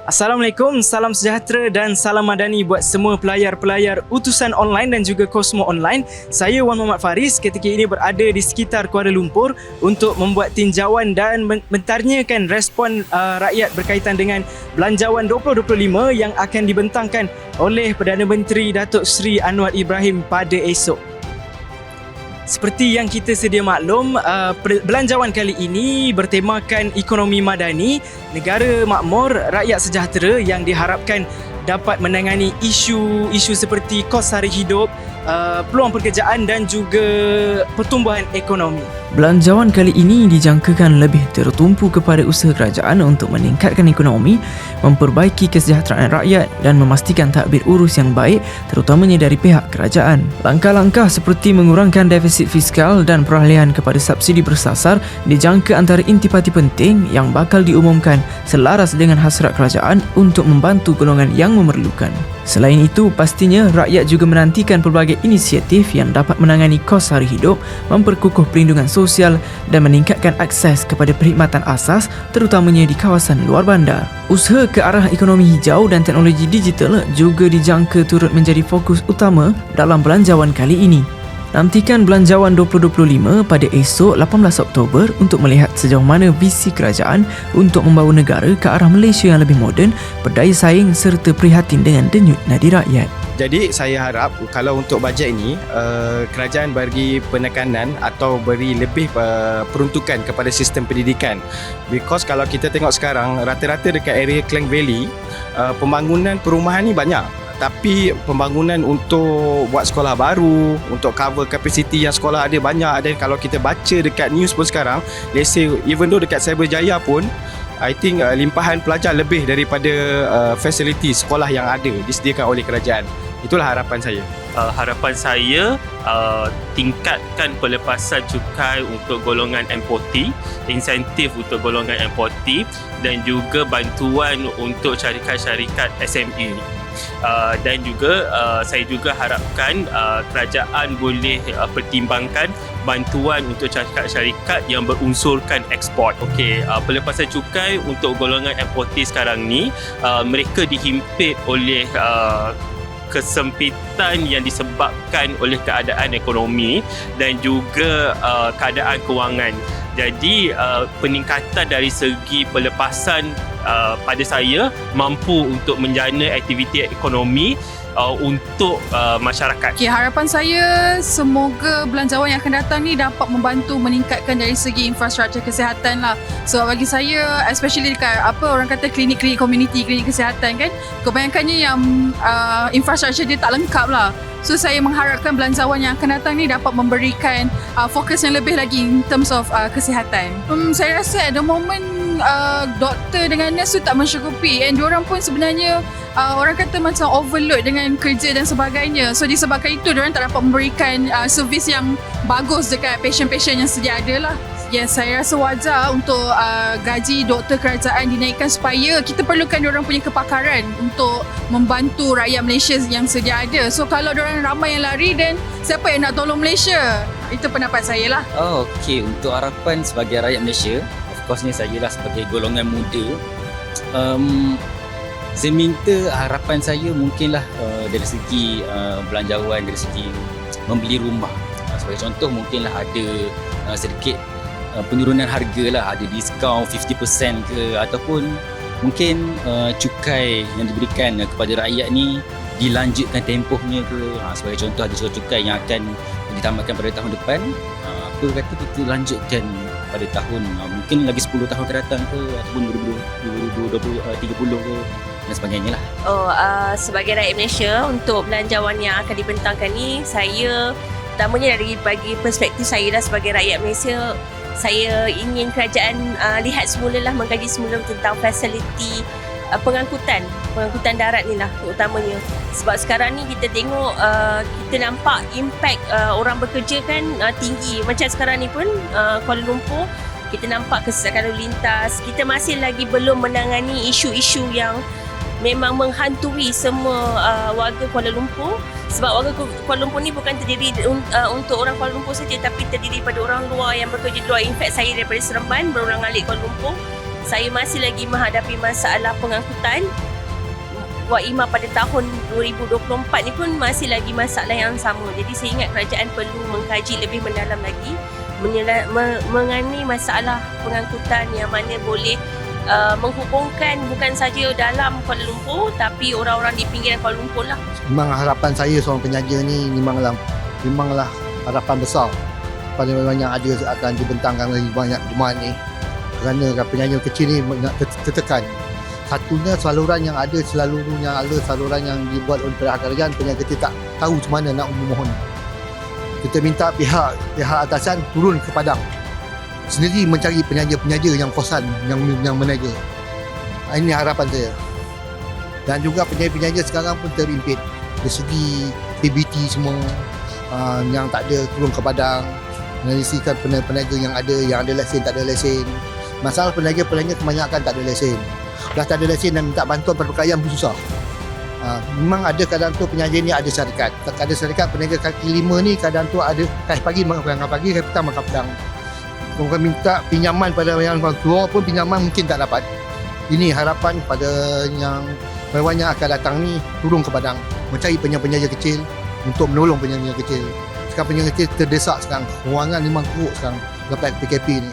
Assalamualaikum, salam sejahtera dan salam madani buat semua pelayar-pelayar utusan online dan juga Kosmo Online. Saya Wan Muhammad Faris ketika ini berada di sekitar Kuala Lumpur untuk membuat tinjauan dan mentarnyakan respon rakyat berkaitan dengan Belanjawan 2025 yang akan dibentangkan oleh Perdana Menteri Datuk Seri Anwar Ibrahim pada esok. Seperti yang kita sedia maklum, belanjawan kali ini bertemakan ekonomi madani, negara makmur, rakyat sejahtera yang diharapkan dapat menangani isu-isu seperti kos sara hidup, peluang pekerjaan dan juga pertumbuhan ekonomi. Belanjawan kali ini dijangkakan lebih tertumpu kepada usaha kerajaan untuk meningkatkan ekonomi, memperbaiki kesejahteraan rakyat dan memastikan tadbir urus yang baik terutamanya dari pihak kerajaan. Langkah-langkah seperti mengurangkan defisit fiskal dan peralihan kepada subsidi bersasar dijangka antara intipati penting yang bakal diumumkan selaras dengan hasrat kerajaan untuk membantu golongan yang memerlukan. Selain itu, pastinya rakyat juga menantikan pelbagai inisiatif yang dapat menangani kos sara hidup, memperkukuh perlindungan sosial dan meningkatkan akses kepada perkhidmatan asas terutamanya di kawasan luar bandar. Usaha ke arah ekonomi hijau dan teknologi digital juga dijangka turut menjadi fokus utama dalam belanjawan kali ini. Nantikan Belanjawan 2025 pada esok 18 Oktober untuk melihat sejauh mana visi kerajaan untuk membawa negara ke arah Malaysia yang lebih moden, berdaya saing serta prihatin dengan denyut nadi rakyat. Jadi saya harap kalau untuk bajet ini kerajaan bagi penekanan atau beri lebih peruntukan kepada sistem pendidikan. Because kalau kita tengok sekarang rata-rata dekat area Klang Valley pembangunan perumahan ni banyak. Tapi pembangunan untuk buat sekolah baru, untuk cover kapasiti yang sekolah ada banyak. Dan kalau kita baca dekat news pun sekarang, let's say even though dekat Cyberjaya pun I think limpahan pelajar lebih daripada fasiliti sekolah yang ada disediakan oleh kerajaan. Itulah harapan saya. Harapan saya tingkatkan pelepasan cukai untuk golongan M40, insentif untuk golongan M40 dan juga bantuan untuk syarikat-syarikat SME. Dan juga saya juga harapkan kerajaan boleh pertimbangkan bantuan untuk syarikat-syarikat yang berunsurkan ekspor. Pelepasan cukai untuk golongan M40 sekarang ni mereka dihimpit oleh kesempitan yang disebabkan oleh keadaan ekonomi dan juga keadaan kewangan. Jadi peningkatan dari segi pelepasan pada saya mampu untuk menjana aktiviti ekonomi untuk masyarakat. Harapan saya semoga belanjawan yang akan datang ni dapat membantu meningkatkan dari segi infrastruktur kesihatan lah. So bagi saya, especially dekat orang kata klinik-klinik community, klinik kesihatan kan, kebanyakannya yang infrastruktur dia tak lengkap lah. So saya mengharapkan belanjawan yang akan datang ni dapat memberikan fokus yang lebih lagi in terms of kesihatan. Saya rasa at the moment doktor dengan nurse tu tak mencukupi and diorang pun sebenarnya orang kata macam overload dengan kerja dan sebagainya. So disebabkan itu diorang tak dapat memberikan servis yang bagus dekat pasien-pasien yang sedia ada lah. Yes, saya rasa wajar untuk gaji doktor kerajaan dinaikkan supaya kita perlukan diorang punya kepakaran untuk membantu rakyat Malaysia yang sedia ada. So kalau diorang ramai yang lari, then siapa yang nak tolong Malaysia? Itu pendapat saya lah. Untuk harapan sebagai rakyat Malaysia, of course ni saya lah sebagai golongan muda, saya minta harapan saya mungkinlah dari segi belanjawan, dari segi membeli rumah. Sebagai contoh mungkinlah ada sedikit penurunan harga lah, ada diskaun 50% ke, ataupun mungkin cukai yang diberikan kepada rakyat ni dilanjutkan tempohnya ke. Sebagai contoh ada cukai yang akan ditamatkan pada tahun depan, apa kata kita lanjutkan pada tahun mungkin lagi 10 tahun akan datang ke, ataupun 2030 ke dan sebagainya lah. Sebagai rakyat Malaysia, untuk belanjawan yang akan dibentangkan ni, saya pertamanya dari bagi perspektif saya lah sebagai rakyat Malaysia, saya ingin kerajaan lihat semulalah, mengkaji semula tentang fasiliti pengangkutan darat ni lah terutamanya. Sebab sekarang ni kita tengok kita nampak impact orang bekerja kan tinggi. Macam sekarang ni pun Kuala Lumpur kita nampak kesesakan lalu lintas. Kita masih lagi belum menangani isu-isu yang memang menghantui semua warga Kuala Lumpur. Sebab warga Kuala Lumpur ni bukan terdiri untuk orang Kuala Lumpur saja, tapi terdiri pada orang luar yang bekerja di luar. In fact, saya daripada Seremban berulang alik Kuala Lumpur. saya masih lagi menghadapi masalah pengangkutan. Wak Ima pada tahun 2024 ni pun masih lagi masalah yang sama. Jadi saya ingat kerajaan perlu mengkaji lebih mendalam lagi mengenai masalah pengangkutan yang mana boleh menghubungkan bukan saja dalam Kuala Lumpur tapi orang-orang di pinggiran Kuala Lumpur lah. Memang harapan saya seorang penyaja ni memanglah harapan besar pada orang yang ada akan dibentangkan lagi banyak jemaah ni, kerana penyaja kecil ni tertekan. Satunya saluran yang ada saluran yang dibuat oleh pihak kerajaan, penyaja kita tak tahu macam mana nak memohon. Kita minta pihak atasan turun ke padang sendiri mencari penyaja-penyaja yang kosan yang menaja. Ini harapan saya. Dan juga penyaja-penyaja sekarang pun terimpit dari segi PBT semua, yang tak ada turun ke padang, menanisikan penaga yang ada lesen tak ada lesen. Masalah penaga kebanyakan tak ada lesen. Dah tak ada lesen dan minta bantuan perpekaian pun susah. Memang ada kadang tu penyaja ni ada syarikat. Tak ada syarikat, penaga kaki lima ni kadang tu ada kais pagi makan pagi, kais petang makan petang. Orang minta pinjaman pada yang keluar pun pinjaman mungkin tak dapat. Ini harapan pada yang yang akan datang ni turun ke padang mencari penyaja kecil untuk menolong penyaja kecil. Sekarang penyaja kecil terdesak sekarang. Kewangan memang teruk sekarang lepas PKP ni.